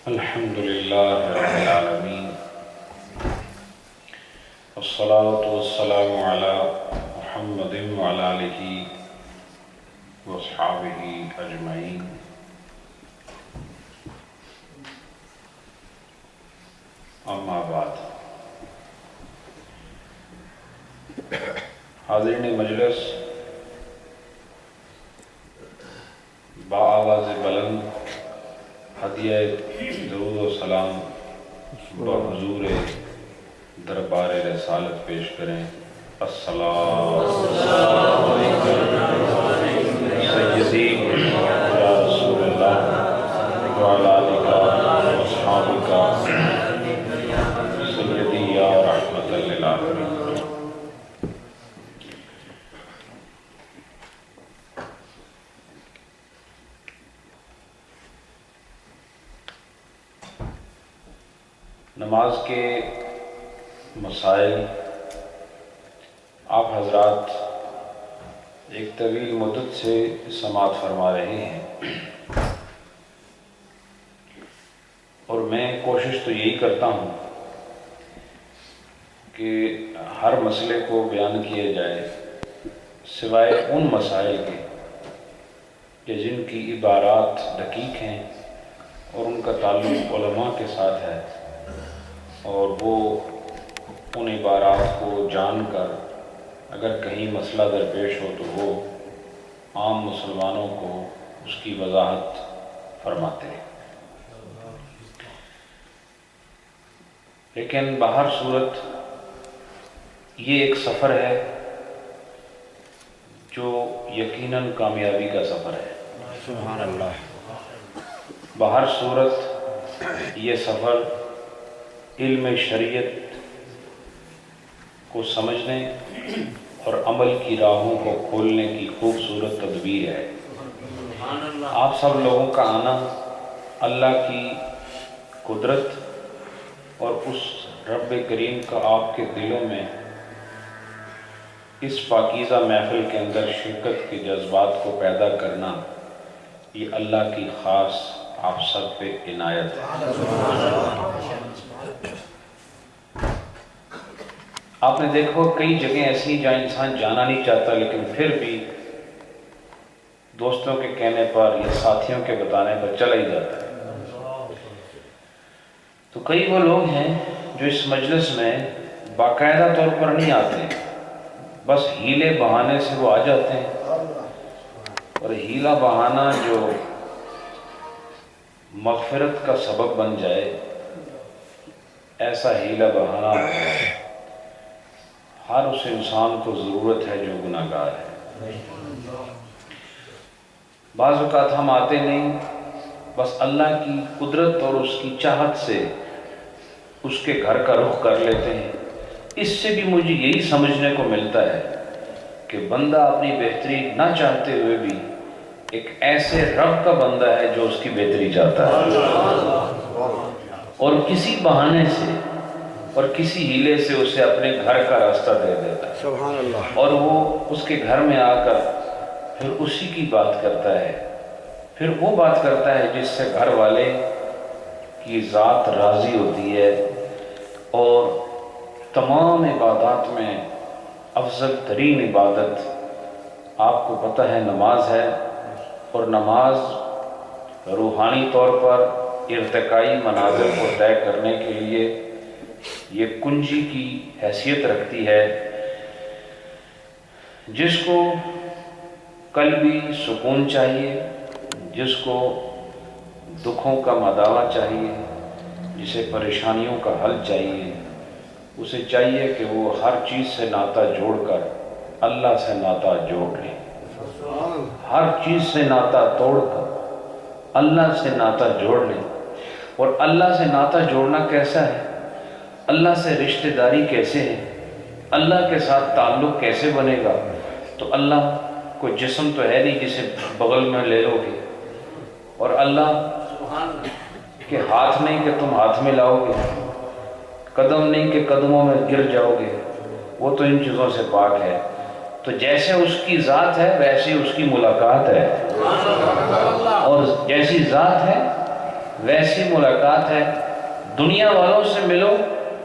الحمد لله رب العالمين والصلاة والسلام على محمد وعلى آله وأصحابه أجمعين. اما بعد، حاضرین مجلس، بآواز بلند ہدیہ درود و سلام بحضور دربار رسالت پیش کریں. السلام سیدی یا رسول اللہ وعلی آلہ واصحابہ سیدی یا رحمت للعالمین. نماز کے مسائل آپ حضرات ایک طویل مدت سے سماعت فرما رہے ہیں، اور میں کوشش تو یہی کرتا ہوں کہ ہر مسئلے کو بیان کیا جائے، سوائے ان مسائل کے کہ جن کی عبارات دقیق ہیں اور ان کا تعلق علماء کے ساتھ ہے، اور وہ ان عبارات کو جان کر اگر کہیں مسئلہ درپیش ہو تو وہ عام مسلمانوں کو اس کی وضاحت فرماتے ہیں. لیکن بہر صورت یہ ایک سفر ہے جو یقیناً کامیابی کا سفر ہے. سبحان اللہ. بہر صورت یہ سفر علم شریعت کو سمجھنے اور عمل کی راہوں کو کھولنے کی خوبصورت تدبیر ہے. آپ سب لوگوں کا آنا اللہ کی قدرت اور اس رب کریم کا آپ کے دلوں میں اس پاکیزہ محفل کے اندر شرکت کے جذبات کو پیدا کرنا، یہ اللہ کی خاص آپ سب پہ عنایت ہے. آپ نے دیکھو کئی جگہیں ایسی جہاں انسان جانا نہیں چاہتا، لیکن پھر بھی دوستوں کے کہنے پر یا ساتھیوں کے بتانے پر چلا ہی جاتا ہے. تو کئی وہ لوگ ہیں جو اس مجلس میں باقاعدہ طور پر نہیں آتے، بس ہیلے بہانے سے وہ آ جاتے ہیں، اور ہیلا بہانہ جو مغفرت کا سبب بن جائے، ایسا ہیلا بہانہ ہر اس انسان کو ضرورت ہے جو گناہ گار ہے. بعض اوقات ہم آتے نہیں، بس اللہ کی قدرت اور اس کی چاہت سے اس کے گھر کا رخ کر لیتے ہیں. اس سے بھی مجھے یہی سمجھنے کو ملتا ہے کہ بندہ اپنی بہتری نہ چاہتے ہوئے بھی ایک ایسے رب کا بندہ ہے جو اس کی بہتری چاہتا ہے، اور کسی بہانے سے اور کسی ہیلے سے اسے اپنے گھر کا راستہ دے دیتا ہے. سبحان اللہ. اور وہ اس کے گھر میں آ کر پھر اسی کی بات کرتا ہے، پھر وہ بات کرتا ہے جس سے گھر والے کی ذات راضی ہوتی ہے. اور تمام عبادات میں افضل ترین عبادت آپ کو پتہ ہے نماز ہے، اور نماز روحانی طور پر ارتقائی منازل کو طے کرنے کے لیے یہ کنجی کی حیثیت رکھتی ہے. جس کو قلبی سکون چاہیے، جس کو دکھوں کا مداوع چاہیے، جسے پریشانیوں کا حل چاہیے، اسے چاہیے کہ وہ ہر چیز سے ناطہ جوڑ کر اللہ سے ناطہ جوڑ لے. ہر چیز سے ناطہ توڑ کر اللہ سے ناطہ جوڑ لے. اور اللہ سے ناطہ جوڑنا کیسا ہے، اللہ سے رشتہ داری کیسے ہے، اللہ کے ساتھ تعلق کیسے بنے گا؟ تو اللہ کوئی جسم تو ہے نہیں جسے بغل میں لے لو گے، اور اللہ کے ہاتھ نہیں کہ تم ہاتھ میں لاؤ گے، قدم نہیں کہ قدموں میں گر جاؤ گے، وہ تو ان چیزوں سے پاک ہے. تو جیسے اس کی ذات ہے ویسے اس کی ملاقات ہے، اور جیسی ذات ہے ویسی ملاقات ہے. دنیا والوں سے ملو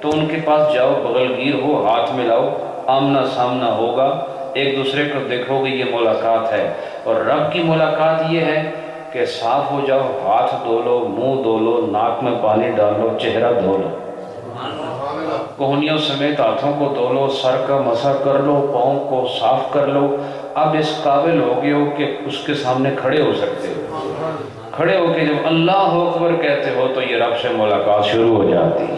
تو ان کے پاس جاؤ، بغل گیر ہو، ہاتھ ملاؤ، آمنا سامنا ہوگا، ایک دوسرے کو دیکھو گے، یہ ملاقات ہے. اور رب کی ملاقات یہ ہے کہ صاف ہو جاؤ، ہاتھ دھو لو، منہ دھو لو، ناک میں پانی ڈال لو، چہرہ دھو لو، کوہنیوں سمیت ہاتھوں کو دھو لو، سر کا مسح کر لو، پاؤں کو صاف کر لو. اب اس قابل ہو گئے ہو کہ اس کے سامنے کھڑے ہو سکتے ہو. کھڑے ہو کے جب اللہ اکبر کہتے ہو تو یہ رب سے ملاقات شروع ہو جاتی ہے.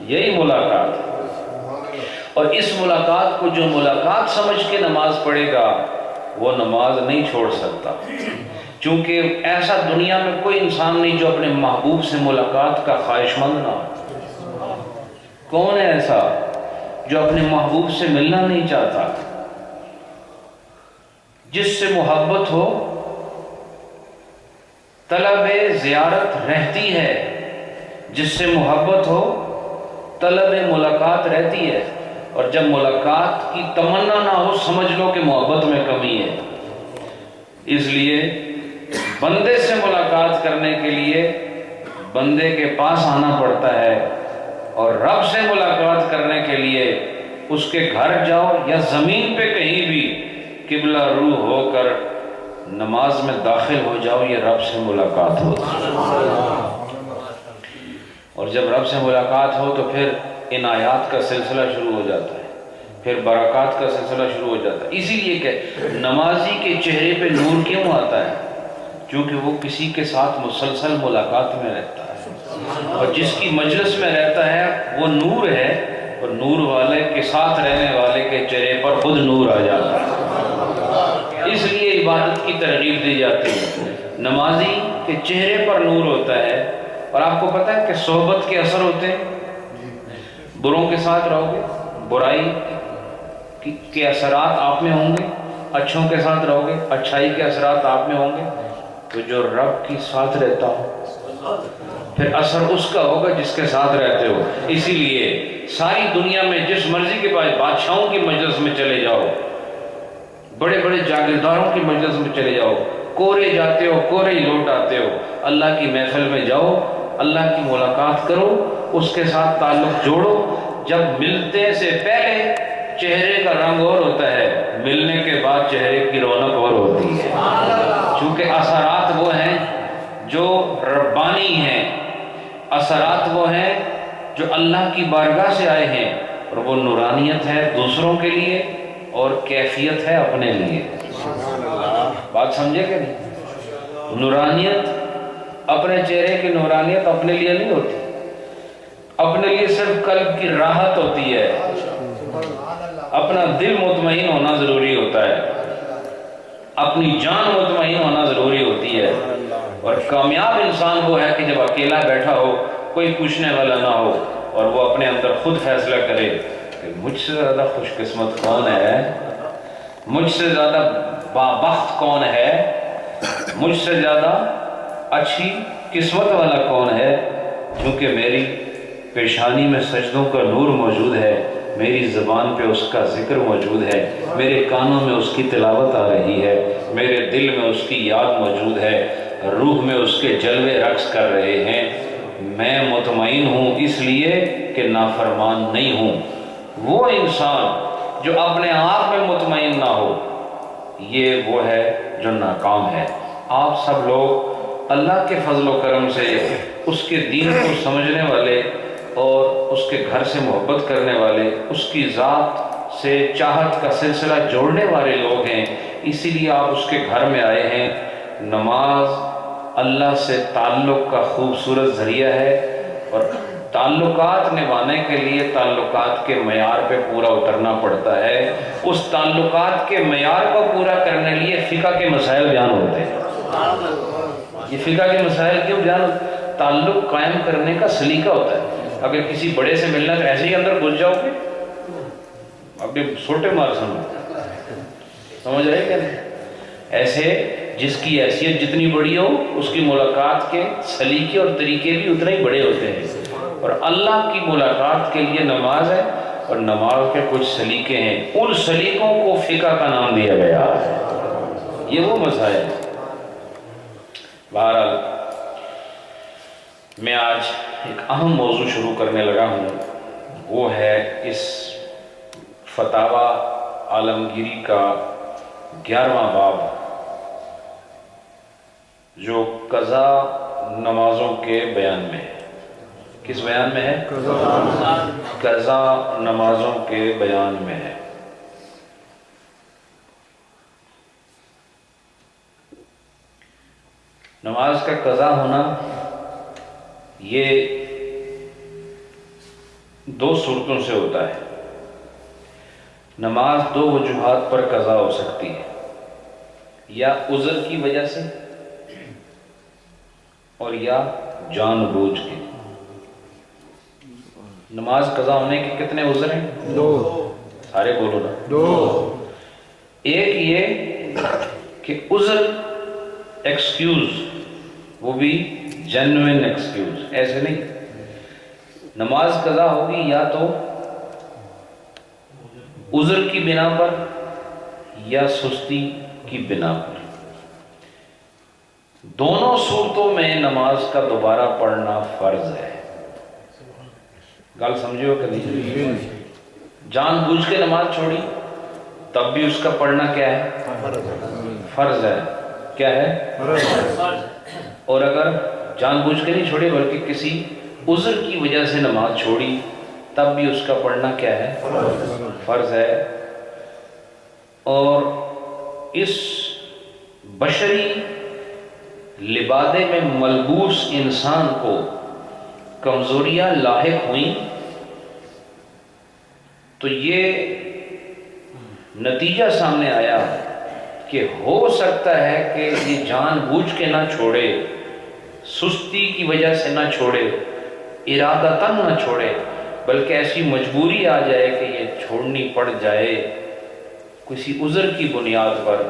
یہی ملاقات ہے. اور اس ملاقات کو جو ملاقات سمجھ کے نماز پڑھے گا وہ نماز نہیں چھوڑ سکتا. چونکہ ایسا دنیا میں کوئی انسان نہیں جو اپنے محبوب سے ملاقات کا خواہش مند نہ ہو. کون ہے ایسا جو اپنے محبوب سے ملنا نہیں چاہتا؟ جس سے محبت ہو طلب زیارت رہتی ہے، جس سے محبت ہو طلب ملاقات رہتی ہے. اور جب ملاقات کی تمنا نہ ہو سمجھ لو کہ محبت میں کمی ہے. اس لیے بندے سے ملاقات کرنے کے لیے بندے کے پاس آنا پڑتا ہے، اور رب سے ملاقات کرنے کے لیے اس کے گھر جاؤ یا زمین پہ کہیں بھی قبلہ رو ہو کر نماز میں داخل ہو جاؤ، یہ رب سے ملاقات ہوتی ہے. اور جب رب سے ملاقات ہو تو پھر عنایات کا سلسلہ شروع ہو جاتا ہے، پھر برکات کا سلسلہ شروع ہو جاتا ہے. اسی لیے کہ نمازی کے چہرے پہ نور کیوں آتا ہے؟ کیونکہ وہ کسی کے ساتھ مسلسل ملاقات میں رہتا ہے، اور جس کی مجلس میں رہتا ہے وہ نور ہے، اور نور والے کے ساتھ رہنے والے کے چہرے پر خود نور آ جاتا ہے. اس لیے عبادت کی ترغیب دی جاتی ہے. نمازی کے چہرے پر نور ہوتا ہے. اور آپ کو پتہ ہے کہ صحبت کے اثر ہوتے ہیں. بروں کے ساتھ رہو گے، برائی کے اثرات آپ میں ہوں گے. اچھوں کے ساتھ رہو گے، اچھائی کے اثرات آپ میں ہوں گے. تو جو رب کے ساتھ رہتا ہو پھر اثر اس کا ہوگا جس کے ساتھ رہتے ہو. اسی لیے ساری دنیا میں جس مرضی کے پاس بادشاہوں کی مجلس میں چلے جاؤ، بڑے بڑے جاگیرداروں کی مجلس میں چلے جاؤ، کورے جاتے ہو کورے ہی لوٹ آتے ہو. اللہ کی محفل میں جاؤ، اللہ کی ملاقات کرو، اس کے ساتھ تعلق جوڑو. جب ملتے سے پہلے چہرے کا رنگ اور ہوتا ہے، ملنے کے بعد چہرے کی رونق اور ہوتی ہے. چونکہ اثرات وہ ہیں جو ربانی ہیں، اثرات وہ ہیں جو اللہ کی بارگاہ سے آئے ہیں، اور وہ نورانیت ہے دوسروں کے لیے اور کیفیت ہے اپنے لیے. بات سمجھے کہ نہیں؟ نورانیت اپنے چہرے کی نورانیت اپنے لیے نہیں ہوتی، اپنے لیے صرف قلب کی راحت ہوتی ہے. اپنا دل مطمئن ہونا ضروری ہوتا ہے، اپنی جان مطمئن ہونا ضروری ہوتی ہے. اور کامیاب انسان وہ ہے کہ جب اکیلا بیٹھا ہو، کوئی پوچھنے والا نہ ہو، اور وہ اپنے اندر خود فیصلہ کرے کہ مجھ سے زیادہ خوش قسمت کون ہے، مجھ سے زیادہ بابخت کون ہے، مجھ سے زیادہ اچھی قسمت والا کون ہے. کیونکہ میری پیشانی میں سجدوں کا نور موجود ہے، میری زبان پہ اس کا ذکر موجود ہے، میرے کانوں میں اس کی تلاوت آ رہی ہے، میرے دل میں اس کی یاد موجود ہے، روح میں اس کے جلوے رقص کر رہے ہیں. میں مطمئن ہوں اس لیے کہ نافرمان نہیں ہوں. وہ انسان جو اپنے آپ میں مطمئن نہ ہو، یہ وہ ہے جو ناکام ہے. آپ سب لوگ اللہ کے فضل و کرم سے اس کے دین کو سمجھنے والے اور اس کے گھر سے محبت کرنے والے، اس کی ذات سے چاہت کا سلسلہ جوڑنے والے لوگ ہیں. اسی لیے آپ اس کے گھر میں آئے ہیں. نماز اللہ سے تعلق کا خوبصورت ذریعہ ہے، اور تعلقات نبھانے کے لیے تعلقات کے معیار پہ پورا اترنا پڑتا ہے. اس تعلقات کے معیار کو پورا کرنے لیے فقہ کے مسائل بیان ہوتے ہیں. یہ فقہ کے مسائل کیوں بیان ہوتے ہیں؟ تعلق قائم کرنے کا سلیقہ ہوتا ہے. اگر کسی بڑے سے ملنا تو ایسے ہی اندر گھس جاؤ گے، اپنے چھوٹے مار سمجھ رہے کہ نہیں؟ ایسے جس کی حیثیت جتنی بڑی ہو اس کی ملاقات کے سلیقے اور طریقے بھی اتنے ہی بڑے ہوتے ہیں. اور اللہ کی ملاقات کے لیے نماز ہے، اور نماز کے کچھ سلیقے ہیں. ان سلیقوں کو فقہ کا نام دیا گیا ہے. یہ وہ مسائل. بہرحال میں آج ایک اہم موضوع شروع کرنے لگا ہوں، وہ ہے اس فتاوی عالمگیری کا 11واں باب، جو قضا نمازوں کے بیان میں ہے۔ کس بیان میں ہے؟ قضا نمازوں کے بیان میں ہے۔ نماز کا قضا ہونا یہ دو صورتوں سے ہوتا ہے۔ نماز دو وجوہات پر قضا ہو سکتی ہے، یا عذر کی وجہ سے اور یا جان بوجھ کے۔ نماز قضا ہونے کے کتنے عذر ہیں؟ دو۔ سارے بولو نا۔ دو۔ ایک یہ کہ عذر ایکسکیوز، وہ بھی جینوین ایکسکیوز، ایسے نہیں۔ نماز قضا ہوگی یا تو عذر کی بنا پر یا سستی کی بنا پر، دونوں صورتوں میں نماز کا دوبارہ پڑھنا فرض ہے۔ گل سمجھو کہ نہیں؟ جان بوجھ کے نماز چھوڑی تب بھی اس کا پڑھنا کیا ہے؟ فرض ہے۔ کیا ہے؟ اور اگر جان بوجھ کے نہیں چھوڑی بلکہ کسی عذر کی وجہ سے نماز چھوڑی تب بھی اس کا پڑھنا کیا ہے؟ فرض ہے۔ اور اس بشری لبادے میں ملبوس انسان کو کمزوریاں لاحق ہوئیں تو یہ نتیجہ سامنے آیا کہ ہو سکتا ہے کہ یہ جان بوجھ کے نہ چھوڑے، سستی کی وجہ سے نہ چھوڑے، ارادتاً نہ چھوڑے، بلکہ ایسی مجبوری آ جائے کہ یہ چھوڑنی پڑ جائے کسی عذر کی بنیاد پر،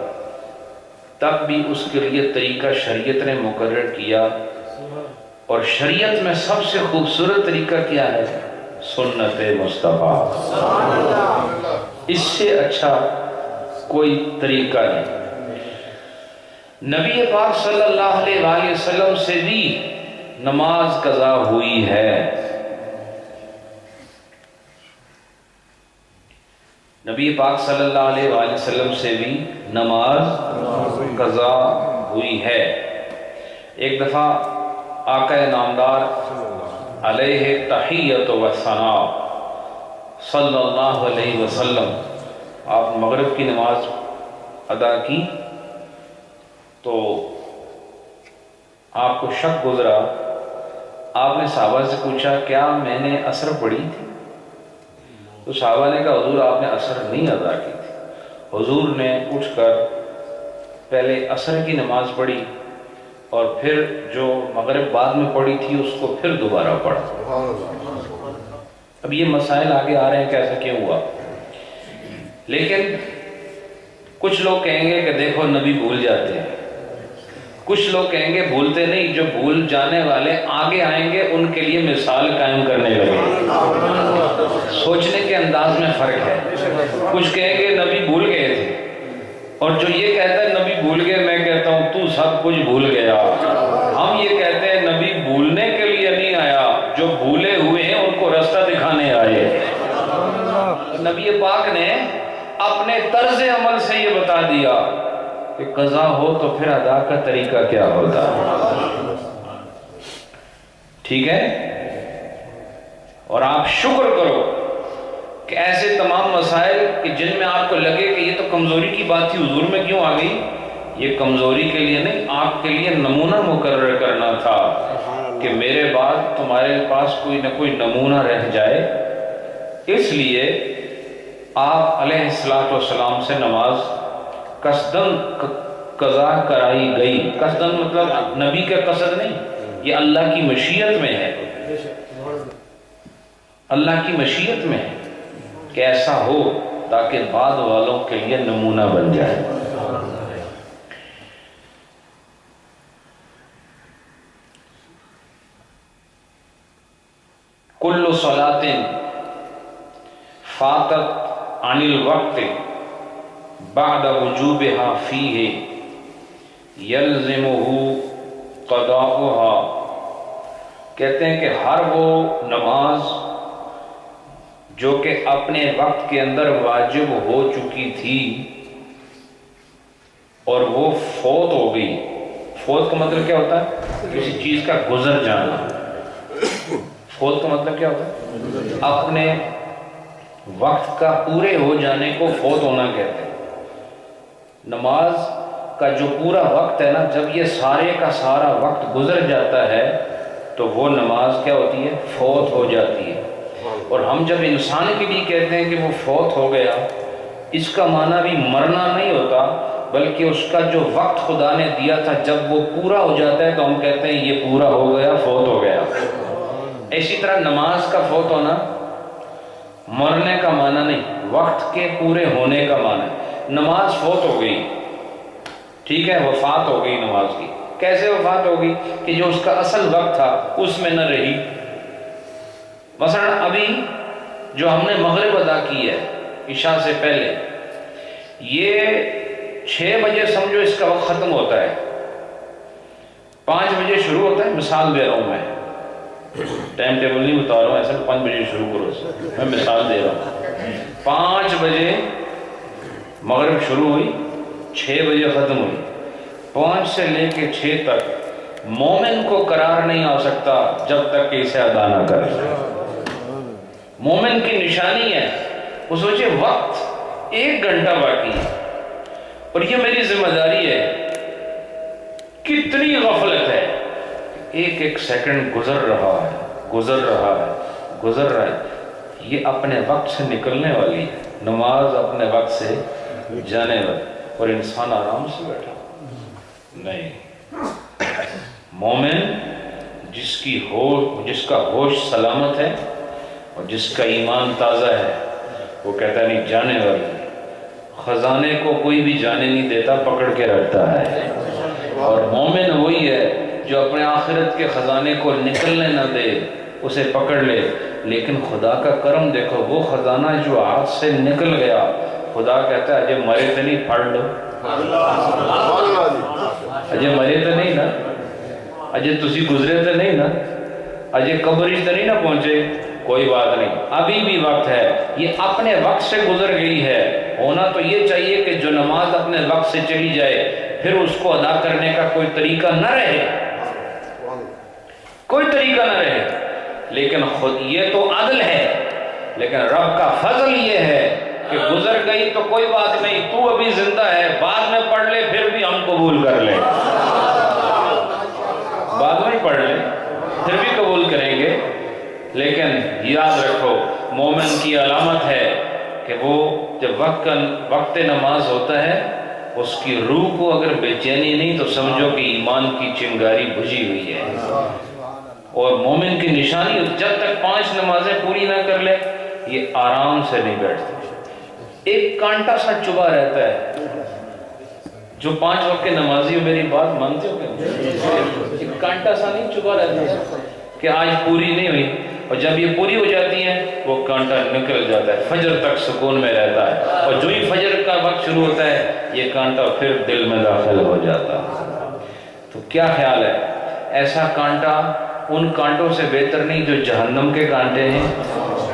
تب بھی اس کے لیے طریقہ شریعت نے مقرر کیا۔ اور شریعت میں سب سے خوبصورت طریقہ کیا ہے؟ سنت مصطفیٰ۔ اس سے اچھا کوئی طریقہ نہیں۔ نبی پاک صلی اللہ علیہ وآلہ وسلم سے بھی نماز قضا ہوئی ہے۔ نبی پاک صلی اللہ علیہ وآلہ وسلم سے بھی نماز قضا ہوئی ہے۔ ایک دفعہ آقا نامدار علیہ تحیت و ثناء صلی اللہ علیہ وسلم، آپ مغرب کی نماز ادا کی تو آپ کو شک گزرا، آپ نے صحابہ سے پوچھا کیا میں نے عصر پڑھی تھی؟ تو صحابہ نے کہا حضور آپ نے عصر نہیں ادا کی تھی۔ حضور نے اٹھ کر پہلے عصر کی نماز پڑھی اور پھر جو مغرب بعد میں پڑھی تھی اس کو پھر دوبارہ پڑھا۔ اب یہ مسائل آگے آ رہے ہیں کہ ایسا کیوں ہوا، لیکن کچھ لوگ کہیں گے کہ دیکھو نبی بھول جاتے ہیں، کچھ لوگ کہیں گے بھولتے نہیں، جو بھول جانے والے آگے آئیں گے ان کے لیے مثال قائم کرنے لگے۔ سوچنے کے انداز میں فرق ہے۔ کچھ کہیں گے نبی بھول گئے تھے، اور جو یہ کہتا ہے نبی بھول گئے، میں کہتا ہوں تو سب کچھ بھول گیا۔ ہم یہ کہتے ہیں نبی بھولنے کے لیے نہیں آیا، جو بھولے ہوئے ہیں ان کو رستہ دکھانے آئے۔ نبی پاک نے اپنے طرز عمل سے یہ بتا دیا کہ قضا ہو تو پھر ادا کا طریقہ کیا ہوتا ہے۔ ٹھیک ہے؟ اور آپ شکر کرو کہ ایسے تمام مسائل کہ جن میں آپ کو لگے کہ یہ تو کمزوری کی بات تھی، حضور میں کیوں آ گئی، یہ کمزوری کے لیے نہیں، آپ کے لیے نمونہ مقرر کرنا تھا کہ میرے بعد تمہارے پاس کوئی نہ کوئی نمونہ رہ جائے۔ اس لیے آپ علیہ السلام سے نماز قصداً قضا کرائی گئی۔ قصداً مطلب نبی کا قصد نہیں، یہ اللہ کی مشیت میں ہے، اللہ کی مشیت میں ہے کہ ایسا ہو تاکہ بعد والوں کے لیے نمونہ بن جائے۔ کل صلاۃ فاتت عن الوقت بعد وجوبها فیہ یلزمہ قضاؤها، کہتے ہیں کہ ہر وہ نماز جو کہ اپنے وقت کے اندر واجب ہو چکی تھی اور وہ فوت ہو گئی. فوت کا مطلب کیا ہوتا ہے؟ کسی چیز کا گزر جانا. فوت کا مطلب کیا ہوتا ہے؟ اپنے وقت کا پورے ہو جانے کو فوت ہونا کہتے ہیں. نماز کا جو پورا وقت ہے نا، جب یہ سارے کا سارا وقت گزر جاتا ہے تو وہ نماز کیا ہوتی ہے؟ فوت ہو جاتی ہے. اور ہم جب انسان کے لیے کہتے ہیں کہ وہ فوت ہو گیا، اس کا معنی بھی مرنا نہیں ہوتا، بلکہ اس کا جو وقت خدا نے دیا تھا جب وہ پورا ہو جاتا ہے تو ہم کہتے ہیں یہ پورا ہو گیا، فوت ہو گیا. اسی طرح نماز کا فوت ہونا مرنے کا معنی نہیں، وقت کے پورے ہونے کا معنی ہے. نماز فوت ہو گئی، ٹھیک ہے، وفات ہو گئی نماز کی. کیسے وفات ہو گئی؟ کہ جو اس کا اصل وقت تھا اس میں نہ رہی. مثلا ابھی جو ہم نے مغرب ادا کی ہے عشاء سے پہلے، یہ 6 بجے سمجھو اس کا وقت ختم ہوتا ہے، 5 بجے شروع ہوتا ہے. مثال دے رہا ہوں، میں ٹائم ٹیبل نہیں بتا رہا ہوں، ایسا 5 بجے شروع کرو، میں مثال دے رہا ہوں. 5 بجے مغرب شروع ہوئی، 6 بجے ختم ہوئی. 5 سے لے کے 6 تک مومن کو قرار نہیں آ سکتا جب تک کہ اسے ادا نہ کرے. مومن کی نشانی ہے. وہ سوچے وقت 1 گھنٹہ باقی ہے اور یہ میری ذمہ داری ہے. کتنی غفلت ہے، ایک ایک سیکنڈ گزر رہا ہے، گزر رہا ہے، گزر رہا ہے. یہ اپنے وقت سے نکلنے والی ہے. نماز اپنے وقت سے جانے والی، اور انسان آرام سے بیٹھا نہیں. مومن جس کا ہوش سلامت ہے اور جس کا ایمان تازہ ہے، وہ کہتا نہیں جانے والی. خزانے کو کوئی بھی جانے نہیں دیتا، پکڑ کے رکھتا ہے. اور مومن وہی ہے جو اپنے آخرت کے خزانے کو نکلنے نہ دے، اسے پکڑ لے. لیکن خدا کا کرم دیکھو، وہ خزانہ جو ہاتھ سے نکل گیا، خدا کہتا ہے اجے مرے تو نہیں، پڑھ لو. اجے مرے تو نہیں نا، اجے تسی گزرے تو نہیں نا، اجے قبری تو نہیں نہ پہنچے، کوئی بات نہیں، ابھی بھی وقت ہے. یہ اپنے وقت سے گزر گئی ہے. ہونا تو یہ چاہیے کہ جو نماز اپنے وقت سے چلی جائے پھر اس کو ادا کرنے کا کوئی طریقہ نہ رہے، کوئی طریقہ نہ رہے. لیکن خود یہ تو عدل ہے، لیکن رب کا فضل یہ ہے کہ گزر گئی تو کوئی بات نہیں، تو ابھی زندہ ہے، بعد میں پڑھ لے، پھر بھی ہم قبول کر لیں. بعد میں پڑھ لیں پھر بھی قبول کریں گے. لیکن یاد رکھو، مومن کی علامت ہے کہ وہ جب وقت نماز ہوتا ہے، اس کی روح کو اگر بے چینی نہیں تو سمجھو کہ ایمان کی چنگاری بجھی ہوئی ہے. اور مومن کی نشانی جب تک 5 نمازیں پوری نہ کر لے، یہ آرام سے نہیں بیٹھتے. ایک کانٹا سا چبھا رہتا ہے. جو 5 وقت کے نمازی ہو، میری بات مانتے ہو کہ ایک کانٹا سا نہیں چبھا رہتا ہے کہ آج پوری نہیں ہوئی، اور جب یہ پوری ہو جاتی ہیں وہ کانٹا نکل جاتا ہے، فجر تک سکون میں رہتا ہے. اور جو ہی فجر کا وقت شروع ہوتا ہے یہ کانٹا پھر دل میں داخل ہو جاتا ہے. تو کیا خیال ہے، ایسا کانٹا ان کانٹوں سے بہتر نہیں جو جہنم کے کانٹے ہیں،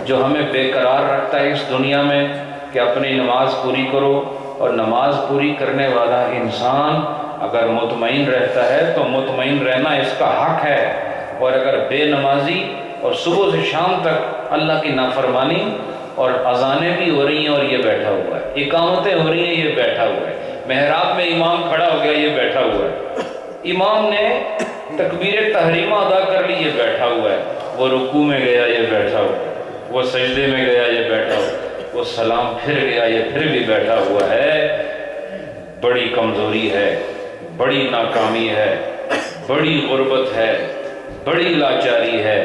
جو ہمیں بے قرار رکھتا ہے اس دنیا میں کہ اپنی نماز پوری کرو. اور نماز پوری کرنے والا انسان اگر مطمئن رہتا ہے تو مطمئن رہنا اس کا حق ہے. اور اگر بے نمازی اور صبح سے شام تک اللہ کی نافرمانی، اور اذانیں بھی ہو رہی ہیں اور یہ بیٹھا ہوا ہے، اقامتیں ہو رہی ہیں یہ بیٹھا ہوا ہے، محراب میں امام کھڑا ہو گیا یہ بیٹھا ہوا ہے، امام نے تکبیر تحریمہ ادا کر لی یہ بیٹھا ہوا ہے، وہ رکوع میں گیا یہ بیٹھا ہوا ہے، وہ سجدے میں گیا یہ بیٹھا ہوا ہے، وہ سلام پھر گیا یہ پھر بھی بیٹھا ہوا ہے. بڑی کمزوری ہے، بڑی ناکامی ہے، بڑی غربت ہے، بڑی لاچاری ہے.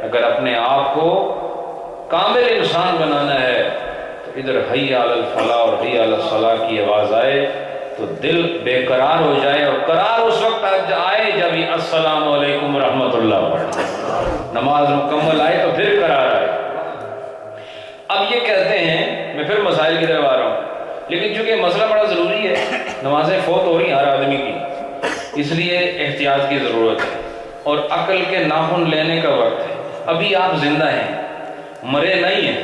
اگر اپنے آپ کو کامل انسان بنانا ہے تو ادھر حی علی الفلاح اور حی علی الصلاح کی آواز آئے تو دل بے قرار ہو جائے، اور قرار اس وقت آئے جب یہ السلام علیکم ورحمۃ اللہ پڑھے، نماز مکمل آئے تو پھر قرار آئے. اب یہ کہتے ہیں، میں پھر مسائل کی طرف آ رہا ہوں، لیکن چونکہ مسئلہ بڑا ضروری ہے، نمازیں فوت ہو رہی ہیں ہر آدمی کی، اس لیے احتیاط کی ضرورت ہے. اور عقل کے ناخن لینے کا وقت ہے. ابھی آپ زندہ ہیں, مرے نہیں ہیں,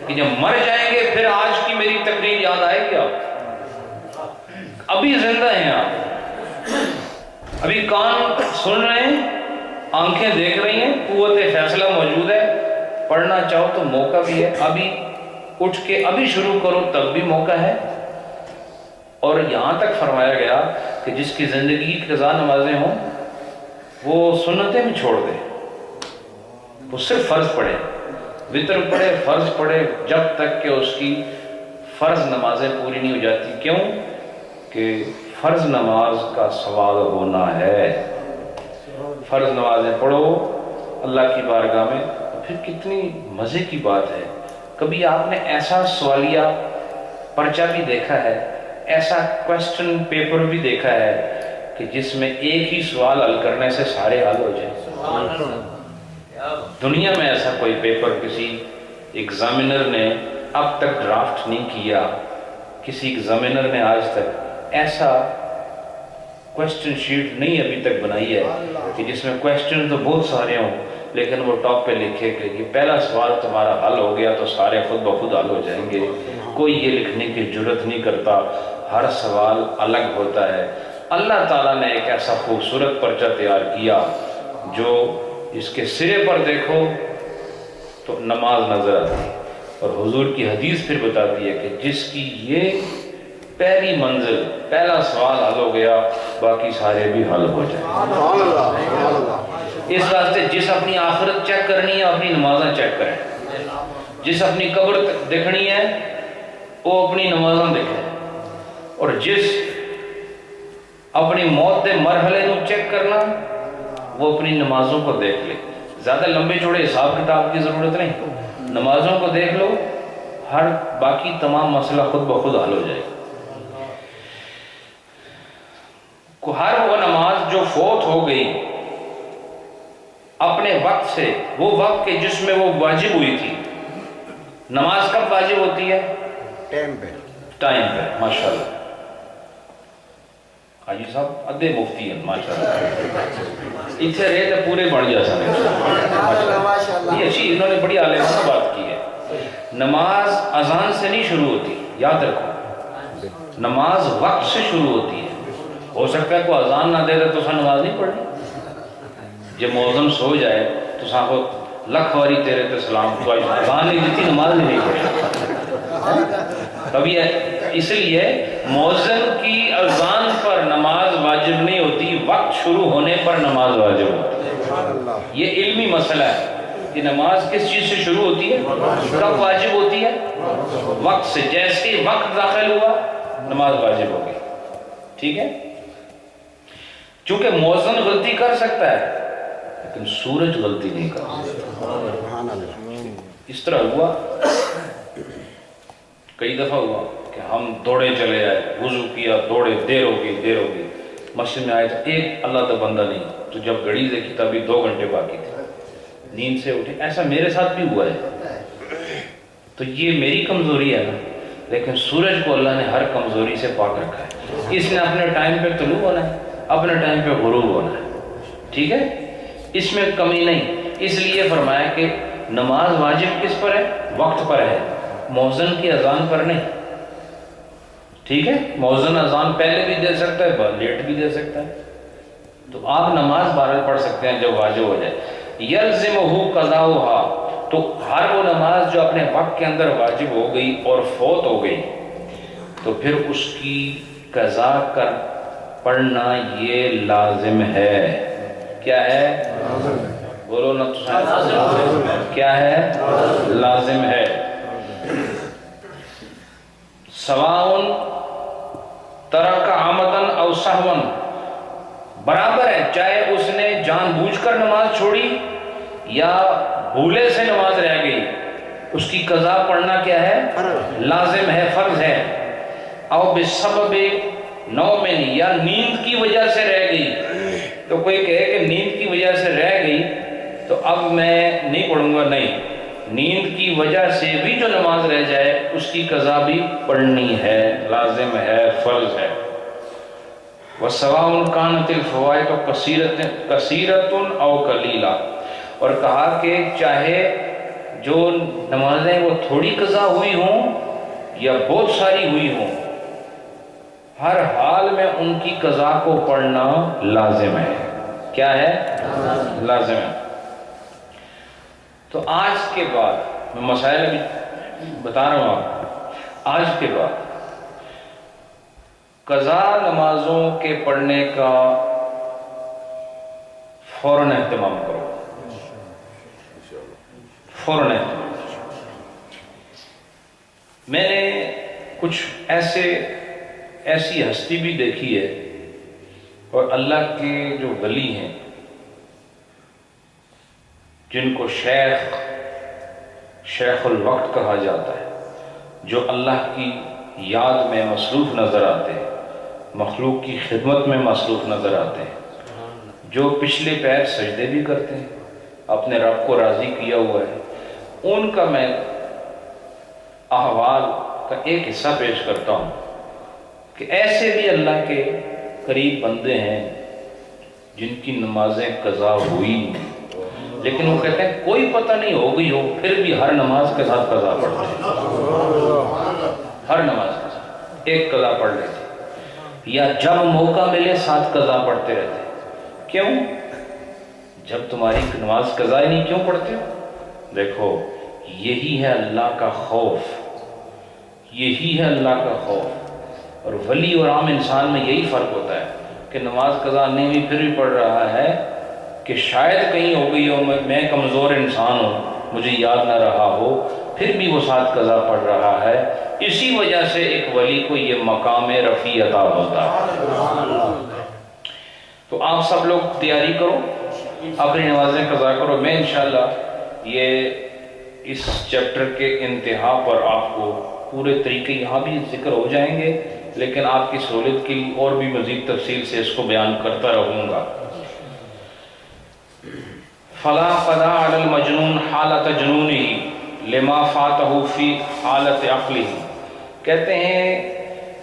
کہ جب مر جائیں گے پھر آج کی میری تقریر یاد آئے گی آپ. ابھی زندہ ہیں آپ, ابھی کان سن رہے ہیں, آنکھیں دیکھ رہی ہیں, قوت فیصلہ موجود ہے, پڑھنا چاہو تو موقع بھی ہے. ابھی اٹھ کے ابھی شروع کرو تب بھی موقع ہے. اور یہاں تک فرمایا گیا کہ جس کی زندگی کی قضا نمازیں ہوں وہ سنتیں بھی چھوڑ دے, وہ صرف فرض پڑھے, وتر پڑھے, فرض پڑھے, جب تک کہ اس کی فرض نمازیں پوری نہیں ہو جاتی. کیوں کہ فرض نماز کا سوال ہونا ہے. فرض نمازیں پڑھو اللہ کی بارگاہ میں. پھر کتنی مزے کی بات ہے, کبھی آپ نے ایسا سوالیہ پرچہ بھی دیکھا ہے, ایسا کوسچن پیپر بھی دیکھا ہے کہ جس میں ایک ہی سوال حل کرنے سے سارے حل ہو جائیں؟ دنیا میں ایسا کوئی پیپر کسی ایگزامینر نے اب تک ڈرافٹ نہیں کیا. کسی ایگزامینر نے آج تک ایسا کوسچن شیٹ نہیں ابھی تک بنائی ہے کہ جس میں کوسچن تو بہت سارے ہوں لیکن وہ ٹاپ پہ لکھے کہ یہ پہلا سوال تمہارا حل ہو گیا تو سارے خود بخود حل ہو جائیں گے. کوئی یہ لکھنے کی جرت نہیں کرتا, ہر سوال الگ ہوتا ہے. اللہ تعالیٰ نے ایک ایسا خوبصورت پرچہ تیار کیا جو اس کے سرے پر دیکھو تو نماز نظر آتی, اور حضور کی حدیث پھر بتاتی ہے کہ جس کی یہ پہلی منزل, پہلا سوال حل ہو گیا باقی سارے بھی حل ہو جائیں. اس واسطے جس اپنی آخرت چیک کرنی ہے اپنی نمازیں چیک کریں, جس اپنی قبر دیکھنی ہے وہ اپنی نمازیں دیکھیں, اور جس اپنی موت دے مرحلے نو چیک کرنا وہ اپنی نمازوں کو دیکھ لے. زیادہ لمبے چوڑے حساب کتاب کی ضرورت نہیں, نمازوں کو دیکھ لو, ہر باقی تمام مسئلہ خود بخود حل ہو جائے. ہر وہ نماز جو فوت ہو گئی اپنے وقت سے, وہ وقت کے جس میں وہ واجب ہوئی تھی. نماز کب واجب ہوتی ہے؟ ٹائم پہ. ٹائم پہ. ماشاءاللہ حاجی صاحب ادھے مفتی ہیں ماشاءاللہ, اتنے رہے تو پورے بن جا سکتے. یہ اچھی انہوں نے بڑی عالمانہ بات کی ہے. نماز اذان سے نہیں شروع ہوتی, یاد رکھو, نماز وقت سے شروع ہوتی ہے. ہو سکتا ہے کوئی اذان نہ دے تو نماز نہیں پڑھنی. جب مؤذن سو جائے تو کو لکھ واری تیرے تے سلام, تو اذان نہیں دیتی نماز نہیں پڑھی. کبھی اس لیے مؤذن کی اذان پر نماز واجب نہیں ہوتی, وقت شروع ہونے پر نماز واجب ہوتی ہے. یہ علمی مسئلہ ہے کہ نماز کس چیز سے شروع ہوتی ہے, کب واجب ہوتی ہے, وقت سے. جیسے وقت داخل ہوا نماز واجب ہو گئی. ٹھیک ہے, چونکہ مؤذن غلطی کر سکتا ہے لیکن سورج غلطی نہیں کر سکتا. اس طرح ہوا, کئی دفعہ ہوا کہ ہم دوڑے چلے آئے, وضو کیا, دوڑے, دیر ہو گئی, مسجد میں آئے تو ایک اللہ کا بندہ نہیں, تو جب گھڑی دیکھی تب 2 گھنٹے باقی تھے, نیند سے اٹھے. ایسا میرے ساتھ بھی ہوا ہے. تو یہ میری کمزوری ہے نا, لیکن سورج کو اللہ نے ہر کمزوری سے پاک رکھا ہے. اس نے اپنے ٹائم پہ طلوع ہونا ہے, اپنے ٹائم پہ غروب ہونا ہے. ٹھیک ہے, اس میں کمی نہیں. اس لیے فرمایا کہ نماز واجب کس پر ہے, وقت پر ہے, مؤذن کی اذان پر نہیں. ٹھیک ہے, مؤذن اذان پہلے بھی دے سکتا ہے, لیٹ بھی دے سکتا ہے. تو آپ نماز بہرحال پڑھ سکتے ہیں جب واجب ہو جائے. یلزمہ قضاؤھا, تو ہر وہ نماز جو اپنے وقت کے اندر واجب ہو گئی اور فوت ہو گئی تو پھر اس کی قضا کر پڑھنا یہ لازم ہے. کیا ہے؟ بولو نا, کیا ہے؟ لازم ہے. سواؤن ترک عمدن او سہون, برابر ہے چاہے اس نے جان بوجھ کر نماز چھوڑی یا بھولے سے نماز رہ گئی, اس کی قضا پڑھنا کیا ہے؟ لازم ہے, فرض ہے. او بسبب نوم, یا نیند کی وجہ سے رہ گئی. تو کوئی کہے کہ نیند کی وجہ سے رہ گئی تو اب میں نہیں پڑھوں گا, نہیں, نیند کی وجہ سے بھی جو نماز رہ جائے اس کی قضا بھی پڑھنی ہے, لازم ہے, فرض ہے. وَسَوَاءٌ كَانَتِ الْفَوَائِدُ كَثِيرَةٌ أَوْ قَلِيلَةٌ، اور کہا کہ چاہے جو نمازیں وہ تھوڑی قضا ہوئی ہوں یا بہت ساری ہوئی ہوں، ہر حال میں ان کی قضا کو پڑھنا لازم ہے۔ کیا ہے؟ لازم ہے۔ تو آج کے بعد میں مسائل ابھی بتا رہا ہوں آپ کو، آج کے بعد قضا نمازوں کے پڑھنے کا فوراً اہتمام کرو، فوراً اہتمام۔ میں نے کچھ ایسی ہستی بھی دیکھی ہے، اور اللہ کے جو ولی ہیں جن کو شیخ الوقت کہا جاتا ہے، جو اللہ کی یاد میں مصروف نظر آتے ہیں، مخلوق کی خدمت میں مصروف نظر آتے ہیں، جو پچھلے پیر سجدے بھی کرتے ہیں، اپنے رب کو راضی کیا ہوا ہے، ان کا میں احوال کا ایک حصہ پیش کرتا ہوں کہ ایسے بھی اللہ کے قریب بندے ہیں جن کی نمازیں قضا ہوئی، لیکن وہ کہتے ہیں کوئی پتہ نہیں ہو گئی ہو، پھر بھی ہر نماز کے ساتھ قضا پڑھتے ہیں، ہر نماز کے ساتھ ایک قضا پڑھ لیتے، یا جب موقع ملے ساتھ قضا پڑھتے رہتے۔ کیوں؟ جب تمہاری نماز قضا ہی نہیں، کیوں پڑھتے ہو؟ دیکھو، یہی ہے اللہ کا خوف، یہی ہے اللہ کا خوف۔ اور ولی اور عام انسان میں یہی فرق ہوتا ہے کہ نماز قضا نہیں ہوئی پھر بھی پڑھ رہا ہے کہ شاید کہیں ہو گئی ہو، میں کمزور انسان ہوں، مجھے یاد نہ رہا ہو، پھر بھی وہ ساتھ قضا پڑھ رہا ہے۔ اسی وجہ سے ایک ولی کو یہ مقام رفیع عطا ہوتا ہے۔ تو آپ سب لوگ تیاری کرو، اپنی نمازیں قضا کرو۔ میں انشاءاللہ یہ اس چیپٹر کے انتہا پر آپ کو پورے طریقے یہاں بھی ذکر ہو جائیں گے، لیکن آپ کی سہولت کے لیے اور بھی مزید تفصیل سے اس کو بیان کرتا رہوں گا۔ فلا قضا علی المجنون حالت جنونہ لما فاتہ فی حالت عقلہ، کہتے ہیں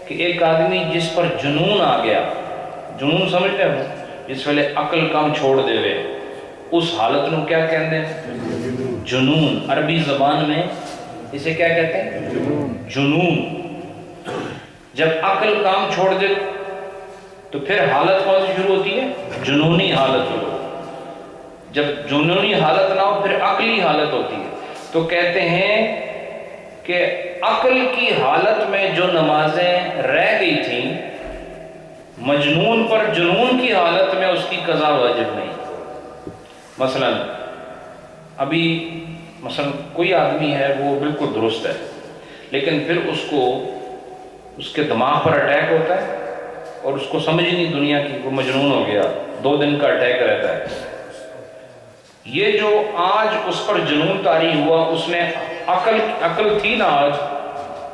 کہ ایک آدمی جس پر جنون آ گیا، جنون سمجھتے ہیں، جس ویلے عقل کام چھوڑ دے وے، اس حالت میں کیا کہتے ہیں؟ جنون۔ عربی زبان میں اسے کیا کہتے ہیں؟ جنون۔ جب عقل کام چھوڑ دے تو پھر حالت کون سی شروع ہوتی ہے؟ جنونی حالت شروع۔ جب جنونی حالت نہ ہو پھر عقلی حالت ہوتی ہے۔ تو کہتے ہیں کہ عقل کی حالت میں جو نمازیں رہ گئی تھیں، مجنون پر جنون کی حالت میں اس کی قضا واجب نہیں۔ مثلا کوئی آدمی ہے وہ بالکل درست ہے، لیکن پھر اس کے دماغ پر اٹیک ہوتا ہے اور اس کو سمجھ ہی نہیں دنیا کی، وہ مجنون ہو گیا، 2 دن کا اٹیک رہتا ہے۔ یہ جو آج اس پر جنون طاری ہوا، اس نے عقل تھی نا، آج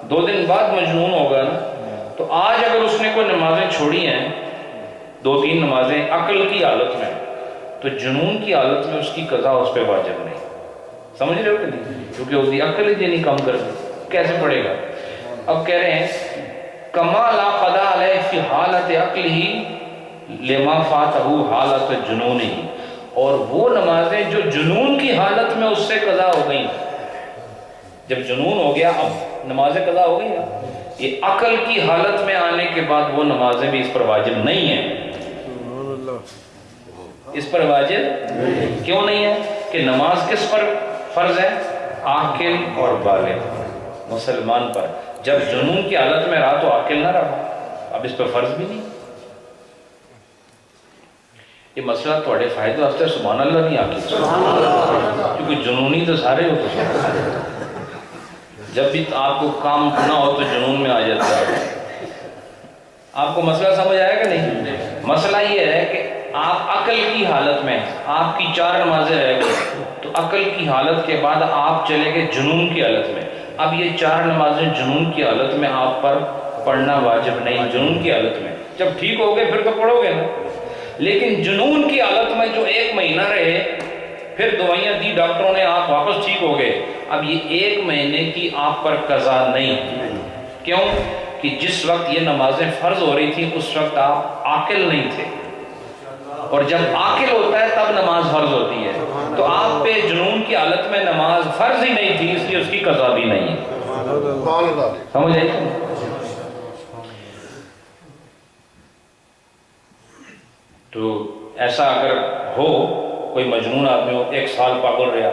2 دن بعد مجنون ہوگا نا، تو آج اگر اس نے کوئی نمازیں چھوڑی ہیں، 2-3 نمازیں عقل کی حالت میں، تو جنون کی حالت میں اس کی قضا اس پہ واجب نہیں۔ سمجھ رہے ہو کہ نہیں؟ کیونکہ اس کی عقل ہی نہیں کام کرتی، کیسے پڑے گا؟ اب کہہ رہے ہیں کما لا قضا علیہ فی حالت عقلہ لما فاتہ حالت جنونہ، اور وہ نمازیں جو جنون کی حالت میں اس سے قضا ہو گئیں، جب جنون ہو گیا اب نمازیں قضا ہو گئی نا، یہ عقل کی حالت میں آنے کے بعد وہ نمازیں بھی اس پر واجب نہیں ہیں۔ اس پر واجب کیوں نہیں ہے؟ کہ نماز کس پر فرض ہے؟ عاقل اور بالغ مسلمان پر۔ جب جنون کی حالت میں رہا تو عاقل نہ رہا، اب اس پر فرض بھی نہیں۔ یہ مسئلہ تھوڑے فائدے واسطے سبحان اللہ نہیں آکی، کیونکہ جنونی تو سارے ہوتے ہیں، جب بھی آپ کو کام نہ ہو تو جنون میں آ جاتا ہے۔ آپ کو مسئلہ سمجھ آیا کہ نہیں؟ مسئلہ یہ ہے کہ آپ عقل کی حالت میں، آپ کی 4 نمازیں رہ گئی، تو عقل کی حالت کے بعد آپ چلے گئے جنون کی حالت میں۔ اب یہ 4 نمازیں جنون کی حالت میں آپ پر پڑھنا واجب نہیں، جنون کی حالت میں۔ جب ٹھیک ہو گئے پھر تو پڑھو گے نا، لیکن جنون کی حالت میں جو 1 مہینہ رہے، پھر دوائیاں دی ڈاکٹروں نے، آپ واپس ٹھیک ہو گئے، اب یہ 1 مہینے کی آپ پر قضا نہیں۔ کیوں؟ کہ جس وقت یہ نمازیں فرض ہو رہی تھی اس وقت آپ عاقل نہیں تھے، اور جب عاقل ہوتا ہے تب نماز فرض ہوتی ہے، تو آپ پہ جنون کی حالت میں نماز فرض ہی نہیں تھی، اس لیے اس کی قضا بھی نہیں ہے۔ سمجھ آئی؟ تو ایسا اگر ہو کوئی مجنون آدمی ہو 1 سال پاگل رہا،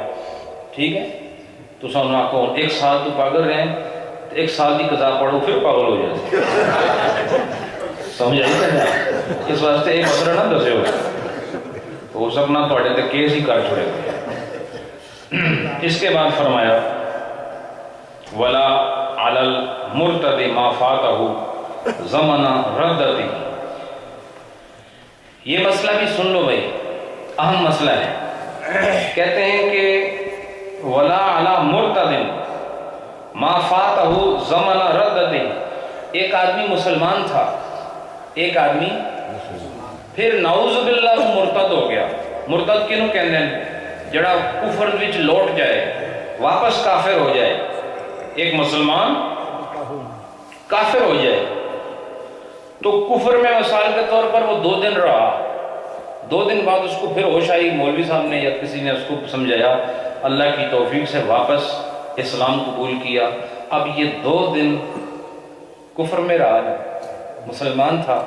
ٹھیک ہے، تو سامنے آپ کو 1 سال تو پاگل رہے تو 1 سال کی قضا پڑھو پھر پاگل ہو جائے، سمجھ آئی نا؟ اس واسطے ایک مسئلہ نہ دسے ہو ہو سکنا پڑے تو کیس ہی کر چھوڑے۔ اس کے بعد فرمایا ولا علی المرتد ما فاتہ زمن ردتی، یہ مسئلہ بھی سن لو بھائی، اہم مسئلہ ہے۔ کہتے ہیں کہ ولا علی مرتد ما فاتہ زمن ردتی، ایک آدمی مسلمان تھا، ایک آدمی پھر نعوذ باللہ وہ مرتد ہو گیا۔ مرتد کنوں کہندے ہیں؟ جڑا کفر وچ لوٹ جائے، واپس کافر ہو جائے۔ ایک مسلمان کافر ہو جائے تو کفر میں مثال کے طور پر وہ 2 دن رہا، 2 دن بعد اس کو پھر ہوش آئی، مولوی صاحب نے یا کسی نے اس کو سمجھایا، اللہ کی توفیق سے واپس اسلام قبول کیا۔ اب یہ 2 دن کفر میں رہا ہے، مسلمان تھا،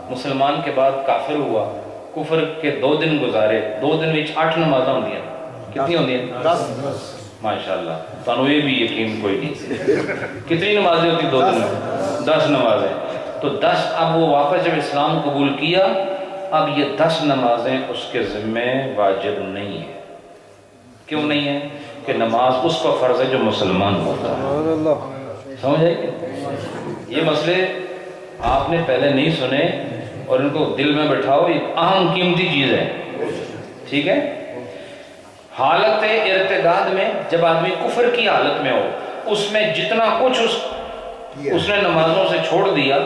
مسلمان کے بعد کافر ہوا، کفر کے 2 دن گزارے، 2 دن وچ 8 نمازاں ہوندیاں، کتنی ہوندیاں؟ 10۔ ماشاءاللہ، تانوں یہ بھی یقین کوئی نہیں، کتنی نمازیں ہوتی 2 دن میں؟ 10 نمازیں۔ تو 10، اب وہ واپس جب اسلام قبول کیا، اب یہ 10 نمازیں اس کے ذمہ واجب نہیں ہیں۔ کیوں نہیں ہے؟ کہ نماز اس پر فرض ہے جو مسلمان ہوتا ہے۔ سمجھ آئی؟ یہ مسئلے آپ نے پہلے نہیں سنے اور ان کو دل میں بٹھاؤ، یہ اہم قیمتی چیز ہے، ٹھیک ہے؟ حالت ارتداد میں جب آدمی کفر کی حالت میں ہو، اس میں جتنا کچھ اس نے نمازوں سے چھوڑ دیا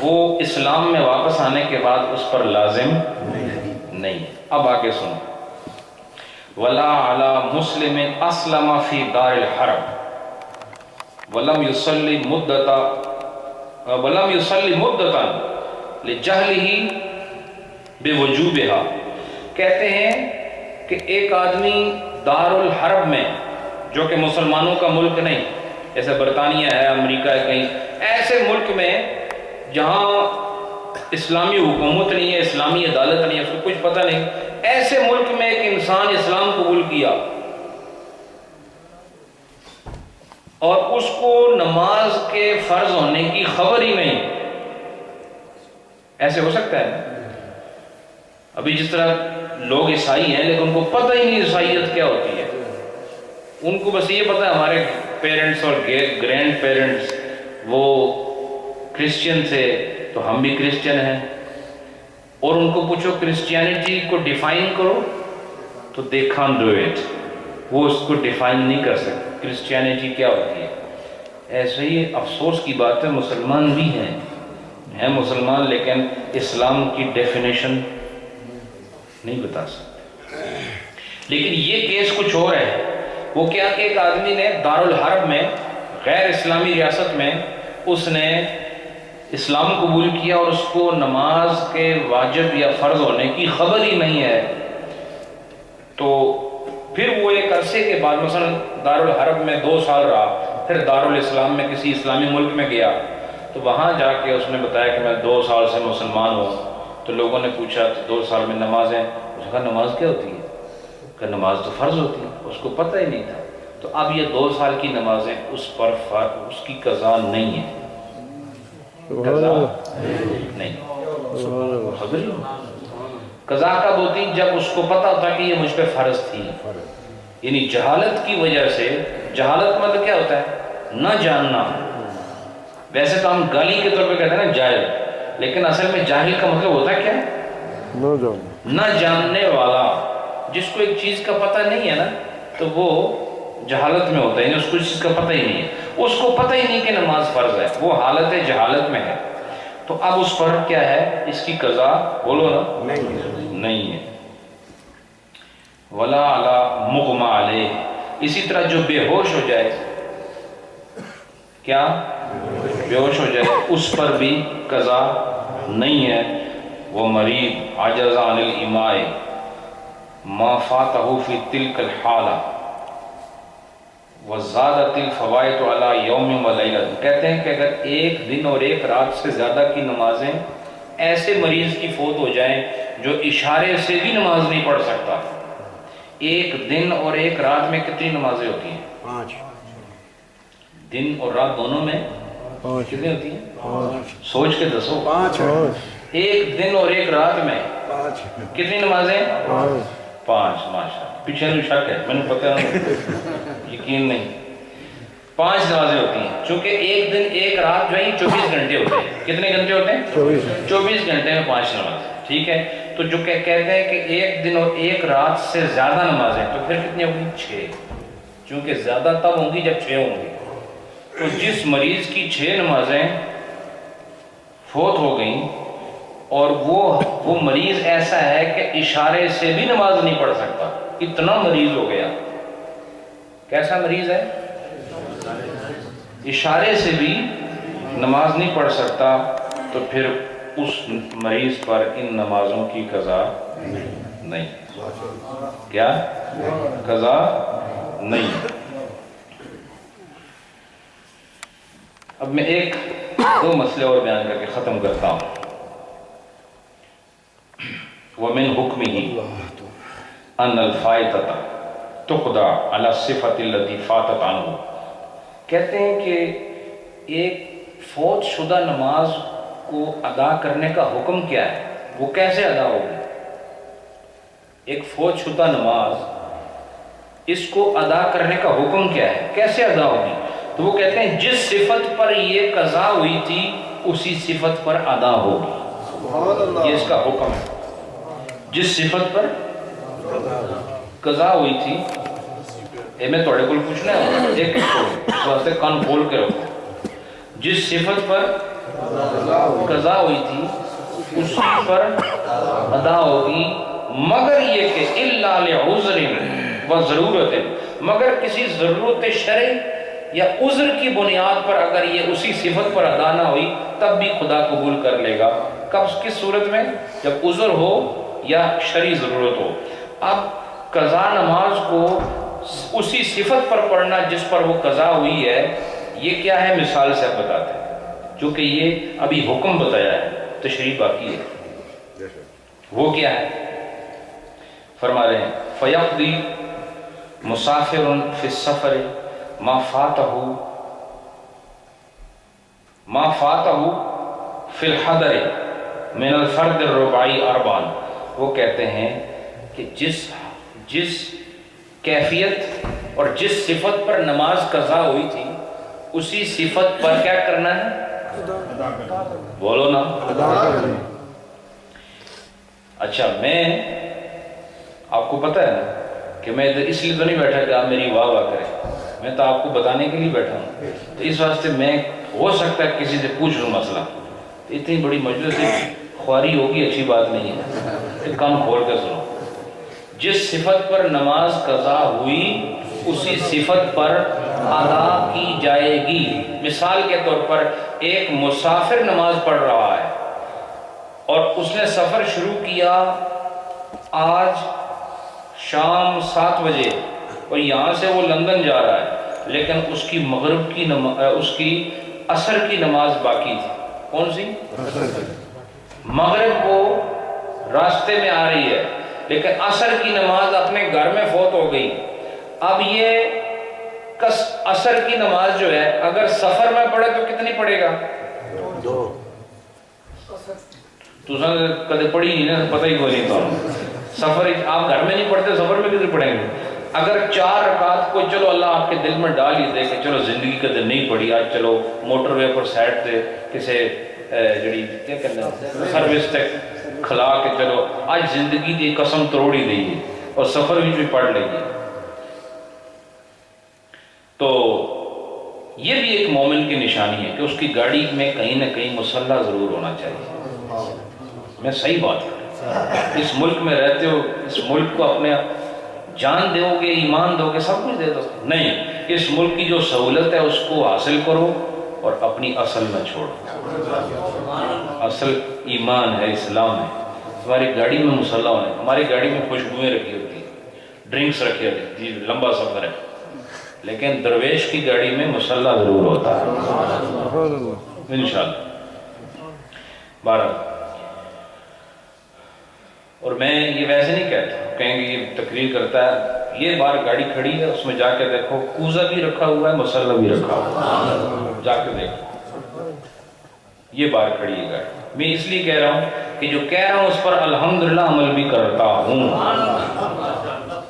وہ اسلام میں واپس آنے کے بعد اس پر لازم نہیں۔ اب آگے سنو، وَلَا عَلَى مُسْلِمٍ أَسْلَمَ فِي دَارِ الْحَرْبِ وَلَمْ يُصَلِّ مُدَّةً لِجَهْلِهِ بِوُجُوبِهَا، کہتے ہیں کہ ایک آدمی دار الحرب میں، جو کہ مسلمانوں کا ملک نہیں، جیسے برطانیہ ہے، امریکہ ہے، کہیں ایسے ملک میں جہاں اسلامی حکومت نہیں ہے، اسلامی عدالت نہیں ہے، اس کو کچھ پتہ نہیں، ایسے ملک میں ایک انسان اسلام قبول کیا اور اس کو نماز کے فرض ہونے کی خبر ہی نہیں، ایسے ہو سکتا ہے؟ ابھی جس طرح لوگ عیسائی ہیں لیکن ان کو پتہ ہی نہیں عیسائیت کیا ہوتی ہے، ان کو بس یہ پتہ ہے ہمارے پیرنٹس اور گرینڈ پیرنٹس وہ کرسچن تھے تو ہم بھی کرسچن ہیں، اور ان کو پوچھو کرسچینٹی کو ڈیفائن کرو تو they can't do it، وہ اس کو ڈیفائن نہیں کر سکتے کرسچینٹی کیا ہوتی ہے۔ ایسے ہی افسوس کی بات ہے، مسلمان بھی ہیں مسلمان لیکن اسلام کی ڈیفینیشن نہیں بتا سکتے۔ لیکن یہ کیس کچھ اور ہے، وہ کیا کہ ایک آدمی نے دار الحرب میں، غیر اسلامی ریاست میں، اس نے اسلام قبول کیا اور اس کو نماز کے واجب یا فرض ہونے کی خبر ہی نہیں ہے، تو پھر وہ ایک عرصے کے بعد مثلا دار الحرب میں 2 سال رہا، پھر دار الاسلام میں کسی اسلامی ملک میں گیا، تو وہاں جا کے اس نے بتایا کہ میں 2 سال سے مسلمان ہوں، تو لوگوں نے پوچھا 2 سال میں نمازیں، اس نے کہا نماز کیا ہوتی ہے؟ کہ نماز تو فرض ہوتی ہے، اس کو پتہ ہی نہیں تھا۔ تو اب یہ 2 سال کی نمازیں اس پر اس کی قضا نہیں ہے، قضا نہیں، قضا کب ہوتی؟ جب اس کو پتہ ہوتا کہ یہ مجھ پہ فرض تھی، یعنی جہالت کی وجہ سے۔ جہالت مطلب کیا ہوتا ہے؟ نہ جاننا، ویسے تو ہم گالی کے طور پہ کہتے ہیں نا جاہل، لیکن اصل میں جاہل کا مطلب ہوتا ہے کیا؟ نہ جاننے والا، جس کو ایک چیز کا پتہ نہیں ہے نا تو وہ جہالت میں ہوتا ہے، یعنی اس کو اس چیز کا پتہ ہی نہیں ہے، اس کو پتہ ہی نہیں کہ نماز فرض ہے، وہ حالت جہالت میں ہے، تو اب اس پر کیا ہے؟ اس کی قضا بولو نا نہیں ہے۔ ولا علی مغمى علیہ، اسی طرح جو بے ہوش ہو جائے، کیا بے ہوش ہو جائے اس پر بھی قضا نہیں ہے. وہ مریض عجز عن الاماء ما فاتہ فی تلک الحالہ وزادت الفوائد علی یوم و لیلہ. کہتے ہیں کہ اگر ایک دن اور ایک رات سے زیادہ کی نمازیں ایسے مریض کی فوت ہو جائیں جو اشارے سے بھی نماز نہیں پڑھ سکتا. ایک دن اور ایک رات میں کتنی نمازیں ہوتی ہیں؟ 5. دن اور رات دونوں میں کتنی ہوتی ہیں؟ سوچ کے دسو. 5. ایک دن اور ایک رات میں کتنی نمازیں؟ 5. ماشاء پیچھے بھی شک ہے میں نے پتہ یقین نہیں. 5 نمازیں ہوتی ہیں. چونکہ ایک دن ایک رات جو ہے 24 گھنٹے ہوتے ہیں. کتنے گھنٹے ہوتے ہیں؟ 24 گھنٹے میں 5 نمازیں. ٹھیک ہے. تو جو کہتے ہیں کہ ایک دن اور ایک رات سے زیادہ نمازیں تو پھر کتنی ہوں گی؟ 6. چونکہ زیادہ تب ہوں گی جب 6 ہوں گی. تو جس مریض کی 6 نمازیں فوت ہو گئیں اور وہ مریض ایسا ہے کہ اشارے سے بھی نماز نہیں پڑھ سکتا, اتنا مریض ہو گیا. کیسا مریض ہے؟ اشارے سے بھی نماز نہیں پڑھ سکتا. تو پھر اس مریض پر ان نمازوں کی قضا نہیں. کیا قضا نہیں. اب میں 1-2 مسئلے اور بیان کر کے ختم کرتا ہوں. وَمِنْ حُكْمِهِ أَنَّ الْفَائِتَةَ تُقْضَى عَلَى الصِّفَةِ الَّتِي فَاتَتْ عَنْهُ. کہتے ہیں کہ ایک فوت شدہ نماز کو ادا کرنے کا حکم کیا ہے, وہ کیسے ادا ہوگی؟ ایک فوت شدہ نماز اس کو ادا کرنے کا حکم کیا ہے, کیسے ادا ہوگی؟ تو وہ کہتے ہیں جس صفت پر یہ قضا ہوئی تھی اسی صفت پر ادا ہوگی. یہ اس کا حکم ہے. جس صفت پر قضا ہوئی تھی, میں توڑے کو پوچھنا ہے ایک واسطے کان کھول کے رکھو. جس صفت پر قضا ہوئی تھی اس پر ادا ہوگی, مگر یہ کہ الا لعذر و ضرورت, مگر کسی ضرورت شرعی یا عذر کی بنیاد پر اگر یہ اسی صفت پر ادا نہ ہوئی تب بھی خدا قبول کر لے گا. کب, کس صورت میں؟ جب عذر ہو یا شرعی ضرورت ہو. اب قضا نماز کو اسی صفت پر پڑھنا جس پر وہ قضا ہوئی ہے, یہ کیا ہے؟ مثال سے اب بتاتے ہیں, چونکہ یہ ابھی حکم بتایا ہے, تشریح باقی ہے. وہ کیا ہے؟ فرما رہے ہیں فَيَقْضِي مُسَافِرٌ فِي السَّفَرِ ما فاتہ فی الحضر من الفرد الرباعی اربعاً. وہ کہتے ہیں کہ جس کیفیت اور جس صفت پر نماز قضا ہوئی تھی اسی صفت پر کیا کرنا ہے؟ بولو نا. اچھا, میں آپ کو پتہ ہے نا کہ میں ادھر اس لیے تو نہیں بیٹھا کہ آپ میری واہ واہ کریں, میں تو آپ کو بتانے کے لیے بیٹھا ہوں. تو اس واسطے میں ہو سکتا ہے کسی سے پوچھ لوں مسئلہ. اتنی بڑی مجلس سے خواری ہوگی, اچھی بات نہیں ہے. کان کھول کے سنو. جس صفت پر نماز قضا ہوئی اسی صفت پر ادا کی جائے گی. مثال کے طور پر ایک مسافر نماز پڑھ رہا ہے اور اس نے سفر شروع کیا آج شام 7 بجے اور یہاں سے وہ لندن جا رہا ہے, لیکن اس کی مغرب کی اس کی عصر کی نماز باقی تھی. کون سی؟ مغرب کو راستے میں آ رہی ہے لیکن عصر کی نماز اپنے گھر میں فوت ہو گئی. اب یہ عصر کی نماز جو ہے اگر سفر میں پڑھے تو کتنی پڑھے گا؟ 2. تو کدے پڑھی نہیں نا, پتہ ہی کوئی نہیں تھا. سفر آپ گھر میں نہیں پڑھتے, سفر میں کتنے پڑھیں گے؟ اگر 4 رکعت کو چلو اللہ آپ کے دل میں ڈال ہی دے کہ چلو زندگی کا دن نہیں پڑھی, آج چلو موٹر وے پر سائڈ سے کسی جڑی کیا کہنا سروس تک کھلا کے چلو آج زندگی دی قسم توڑ ہی دئیے اور سفر بھی پڑھ لئیے. تو یہ بھی ایک مومن کی نشانی ہے کہ اس کی گاڑی میں کہیں نہ کہیں مصلی ضرور ہونا چاہیے. میں صحیح بات کروں, اس ملک میں رہتے ہو, اس ملک کو اپنے جان دو گے, ایمان دو گے, سب کچھ دے دو, نہیں, اس ملک کی جو سہولت ہے اس کو حاصل کرو اور اپنی اصل نہ چھوڑو۔ اصل ایمان ہے، اسلام ہے۔ ہماری گاڑی میں مصلی ہے، ہماری گاڑی میں خوشبوئیں رکھی ہوتی ہیں، ڈرنکس رکھی ہوتی ہیں، لمبا سفر ہے، لیکن درویش کی گاڑی میں مصلی ضرور ہوتا ہے انشاءاللہ۔ بارہ، اور میں یہ ویسے نہیں کہتا، کہیں گے یہ تقریر کرتا ہے، یہ بار گاڑی کھڑی ہے، اس میں جا کے دیکھو کوزہ بھی رکھا ہوا ہے، مصلی بھی رکھا ہوا ہے، جا کے دیکھو، یہ بار کھڑی ہے گاڑی۔ میں اس لیے کہہ رہا ہوں کہ جو کہہ رہا ہوں اس پر الحمدللہ عمل بھی کرتا ہوں،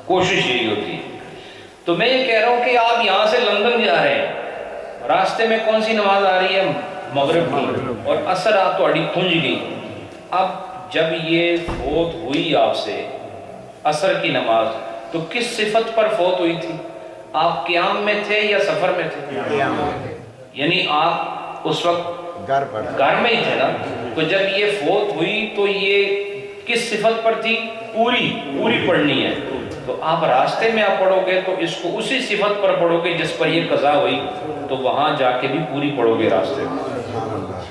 کوشش یہی ہوتی ہے۔ تو میں یہ کہہ رہا ہوں کہ آپ یہاں سے لندن جا رہے ہیں، راستے میں کون سی نماز آ رہی ہے؟ مغرب کی، اور عصر آپ تھوڑی کھنج گئی۔ اب جب یہ فوت ہوئی آپ سے عصر کی نماز، تو کس صفت پر فوت ہوئی تھی؟ آپ قیام میں تھے یا سفر میں تھے؟ یعنی آپ اس وقت گھر میں ہی تھے نا۔ تو جب یہ فوت ہوئی تو یہ کس صفت پر تھی؟ پوری پڑھنی ہے۔ تو آپ راستے میں آپ پڑھو گے تو اس کو اسی صفت پر پڑھو گے جس پر یہ قضا ہوئی، تو وہاں جا کے بھی پوری پڑھو گے راستے میں۔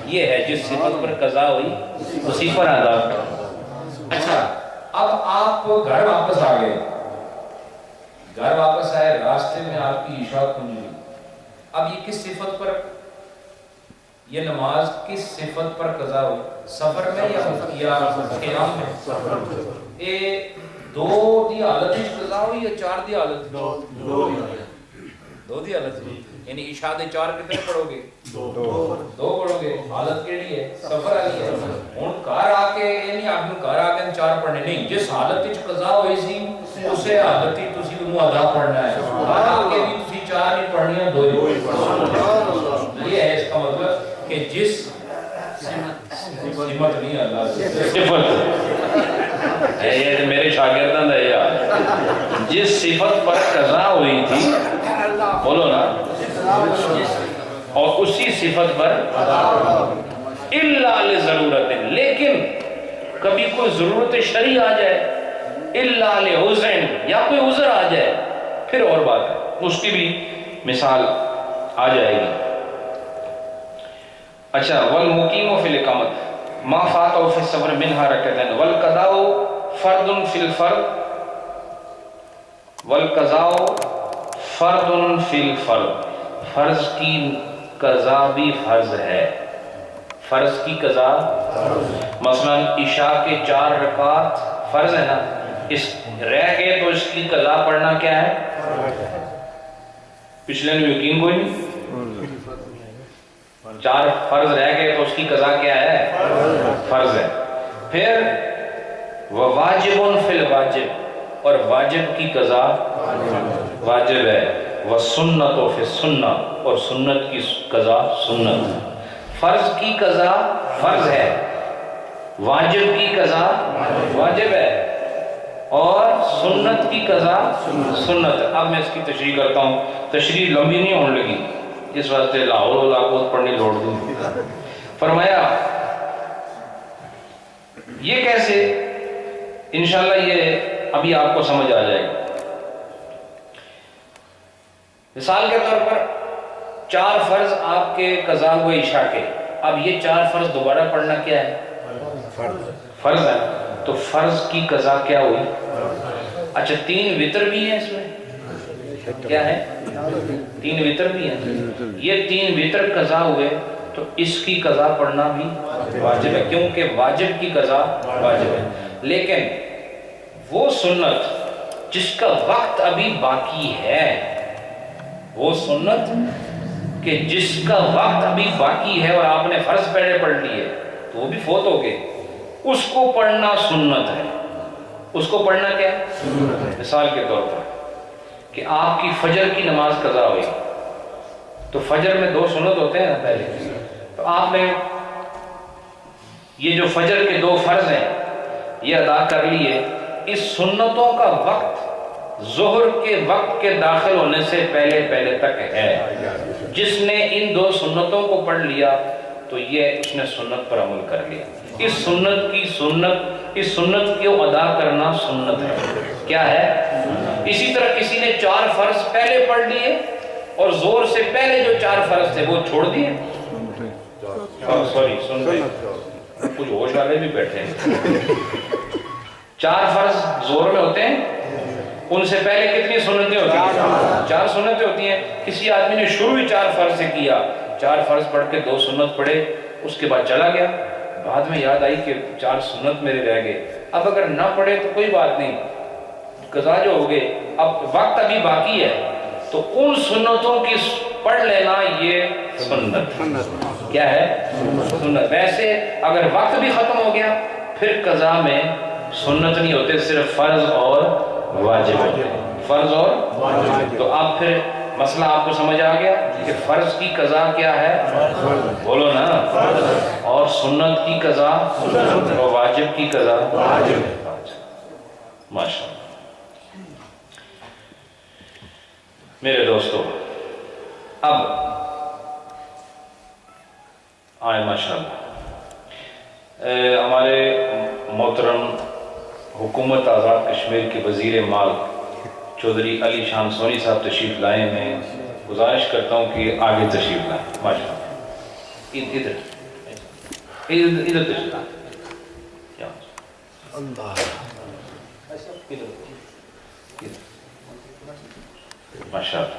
یہ ہے جس صفت پر قضا ہوئی اسی پر ادا کرو۔ اچھا، اب آپ گھر واپس آ گئے، گھر واپس آئے، راستے میں آپ کی عشاء کھل گئی۔ اب یہ کس صفت پر، یہ نماز کس صفت پر قضا ہوئی؟ سفر میں یا قیام میں؟ دو دی حالت قضا ہوئی یا چار دی حالت؟ دو دی حالت، یعنی عشاء دے چار کتنے پڑھو گے؟ دو پڑھو گے۔ حالت کیڑی ہے؟ سفر والی ہے۔ ہن گھر آ کے یعنی آپ نے گھر آ کے چار پڑھنے نہیں، جس حالت وچ قضا ہوئی سی اسے حالت ہی تسی انہوں ادا پڑھنا ہے۔ گھر آ کے بھی تسی چار نہیں پڑھنیاں، دو ہی پڑھنی۔ یہ ہے اس کا مطلب کہ جس سمت نہیں اللہ صفت ہے، یہ میرے شاگرداں دا یہ حال، جس صفت پر قضا ہوئی تھی بولو نا، اور اسی صفت پر الا لضرورت، لیکن کبھی کوئی ضرورت شرعی آ جائے، الا لعذر، یا کوئی عذر آ جائے، پھر اور بات ہے، اس کی بھی مثال آ جائے گی۔ اچھا، والمقیم فی الاقامت ما فاتہ فی السفر منہا رکعتین والقضاء فرض فی الفرض، والقضاء فرض فی الفرض، فرض کی قضا بھی فرض ہے۔ فرض کی قضا مثلا عشاء کے 4 رکعات فرض ہے نا، اس رہ گئے تو اس کی قضا پڑھنا کیا ہے؟ پچھلے میں یقین کوئی نہیں، 4 فرض رہ گئے تو اس کی قضا کیا ہے؟ فرض ہے۔ پھر وواجب فی الواجب، اور واجب کی قضا واجب ہے، وسنت فی السنت، اور سنت کی قضا سنت۔ فرض کی قضا فرض ہے، واجب کی قضا واجب ہے، اور سنت کی قضا سنت۔ اب میں اس کی تشریح کرتا ہوں، تشریح لمبی نہیں ہونے لگی، اس واسطے لا حول ولا قوت پڑھنی لوڑ دی۔ فرمایا یہ کیسے؟ انشاءاللہ یہ ابھی آپ کو سمجھ آ جائے گا۔ مثال کے طور پر 4 فرض آپ کے قضا ہوئے عشاء کے، اب یہ 4 فرض دوبارہ پڑھنا کیا ہے؟ فرض ہے۔ تو فرض کی قضا کیا ہوئی؟ اچھا، 3 وتر بھی ہیں اس میں، کیا ہے؟ 3 وتر بھی ہیں، یہ 3 وتر قضا ہوئے تو اس کی قضا پڑھنا بھی واجب ہے، کیونکہ واجب کی قضا واجب ہے۔ لیکن وہ سنت جس کا وقت ابھی باقی ہے، وہ سنت کہ جس کا وقت ابھی باقی ہے اور آپ نے فرض پہلے پڑھ لیے تو وہ بھی فوت ہو گئے، اس کو پڑھنا سنت ہے۔ اس کو پڑھنا کیا ہے؟ مثال کے طور پر کہ آپ کی فجر کی نماز قضا ہوئی، تو فجر میں 2 سنت ہوتے ہیں نا پہلے، تو آپ نے یہ جو فجر کے 2 فرض ہیں یہ ادا کر لیے، اس سنتوں کا وقت ظہر کے وقت کے داخل ہونے سے پہلے تک ہے۔ جس نے ان 2 سنتوں کو پڑھ لیا تو یہ اس نے سنت پر عمل کر لیا۔ اس سنت کو ادا کرنا سنت ہے، کیا ہے؟ اسی طرح کسی نے 4 فرض پہلے پڑھ لیے اور زور سے پہلے جو 4 فرض تھے وہ چھوڑ دیے. سوری سن رہے کچھ ہوش والے بھی بیٹھے ہیں. 4 فرض زور میں ہوتے ہیں, ان سے پہلے کتنی سنتیں ہوتی ہیں؟ 4 سنتیں ہوتی ہیں. کسی آدمی نے شروع ہی 4 فرض سے کیا, 4 فرض پڑھ کے 2 سنت پڑھے, اس کے بعد چلا گیا, بعد میں یاد آئی کہ 4 سنت میرے رہ گئے. اب اگر نہ پڑھے تو کوئی بات نہیں, قضا جو ہو گئے, اب وقت ابھی باقی ہے تو ان سنتوں کی پڑھ لینا یہ سنت. کیا ہے؟ سنت. ویسے اگر وقت بھی ختم ہو گیا پھر قضا میں سنت نہیں ہوتے, صرف فرض اور واجب ہوتے ہیں. فرض اور واجب. تو اب پھر مسئلہ آپ کو سمجھ آ گیا کہ فرض کی قضا کیا ہے؟ بولو نا. اور سنت کی قضا اور واجب کی قضا ماشاء اللہ. میرے دوستو اب آئے ماشاء اللہ ہمارے محترم حکومت آزاد کشمیر کے وزیر مال چودھری علی شان سونی صاحب تشریف لائے. میں گزارش کرتا ہوں کہ آگے تشریف لائیں. ماشاء اللہ ادھر تشریف لائیں. ماشاء اللہ.